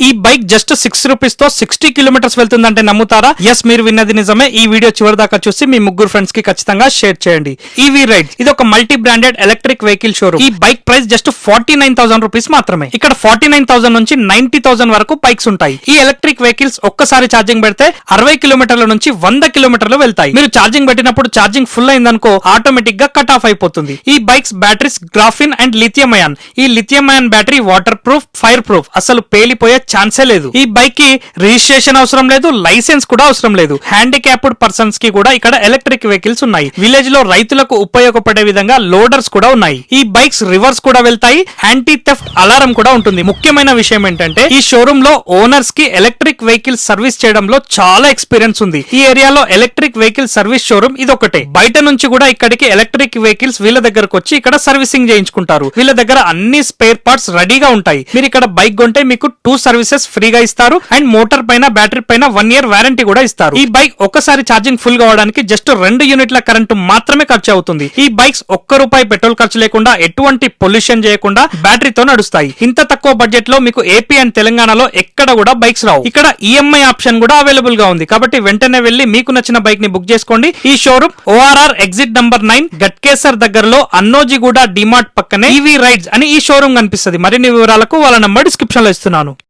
ఈ bike just 6 rupees తో 60 kilometres వెళ్తుందంటే నమ్ముతారా? ఎస్, మీరు విన్నది నిజమే. ఈ వీడియో చివరి దాకా చూసి మీ ముగ్గురు ఫ్రెండ్స్ కి ఖచ్చితంగా షేర్ చేయండి. ఈవీ రైడ్ ఇది ఒక multi branded electric vehicle showroom. ఈ బైక్ ప్రైస్ జస్ట్ 49,000 రూపీస్ మాత్రమే. ఇక్కడ 49,000 నుంచి 90,000 వరకు బైక్స్ ఉంటాయి. ఈ ఎలక్ట్రిక్ వెహికల్స్ ఒక్కసారి ఛార్జింగ్ పెడితే 60 కిలోమీటర్ల నుంచి 100 కిలోమీటర్లు వెళ్తాయి. మీరు ఛార్జింగ్ పెట్టినప్పుడు ఛార్జింగ్ ఫుల్ అయిందనుకో ఆటోమేటిక్ గా కట్ ఆఫ్ అయిపోతుంది. ఈ bikes batteries graphene and lithium ion. ఈ lithium ion battery waterproof, fireproof, అసలు పేలిపోయే ఛాన్సే లేదు. ఈ బైక్ కి రిజిస్ట్రేషన్ అవసరం లేదు, లైసెన్స్ కూడా అవసరం లేదు. హ్యాండిక్యాప్డ్ పర్సన్స్ కి కూడా ఇక్కడ ఎలక్ట్రిక్ వెహికల్స్ ఉన్నాయి. విలేజ్ లో రైతులకు ఉపయోగపడే విధంగా లోడర్స్ కూడా ఉన్నాయి. ఈ బైక్స్ రివర్స్ కూడా వెళ్తాయి. యాంటీ థెఫ్ట్ అలారం కూడా ఉంటుంది. ముఖ్యమైన విషయం ఏంటంటే ఈ షోరూమ్ లో ఓనర్స్ కి ఎలక్ట్రిక్ వెహికల్స్ సర్వీస్ చేయడంలో చాలా ఎక్స్పీరియన్స్ ఉంది. ఈ ఏరియాలో ఎలక్ట్రిక్ వెహికల్ సర్వీస్ షోరూమ్ ఇదొకటే. బయట నుంచి కూడా ఇక్కడికి ఎలక్ట్రిక్ వెహికల్స్ వీళ్ళ దగ్గరకు వచ్చి ఇక్కడ సర్వీసింగ్ చేయించుకుంటారు. వీళ్ళ దగ్గర అన్ని స్పేర్ పార్ట్స్ రెడీగా ఉంటాయి. మీరు ఇక్కడ బైక్ కొంటే మీకు 2 సర్వీసెస్ ఫ్రీగా ఇస్తారు అండ్ మోటార్ పైన బ్యాటరీ పైన 1 ఇయర్ వారంటీ కూడా ఇస్తారు. ఈ బైక్ ఒక్కసారి ఛార్జింగ్ ఫుల్ కావడానికి జస్ట్ 2 యూనిట్ల కరెంటు మాత్రమే ఖర్చు అవుతుంది. ఈ బైక్స్ ₹1 పెట్రోల్ ఖర్చు లేకుండా ఎటువంటి పొల్యూషన్ చేయకుండా బ్యాటరీతో నడుస్తాయి. ఇంత తక్కువ బడ్జెట్ లో మీకు ఏపీ అండ్ తెలంగాణలో ఎక్కడ కూడా బైక్స్ రావు. ఇక్కడ ఈఎంఐ ఆప్షన్ కూడా అవైలబుల్ గా ఉంది. కాబట్టి వెంటనే వెళ్లి మీకు నచ్చిన బైక్ ని బుక్ చేసుకోండి. ఈ showroom ORR exit number 9 Ghatkesar దగ్గరలో అన్నోజిగూడ డిమార్ట్ పక్కనే ఈవీ రైడ్స్ అని ఈ షోరూమ్ కనిపిస్తుంది. మరిన్ని వివరాలకు వాళ్ళ నంబర్ డిస్క్రిప్షన్ లో ఇస్తున్నాను.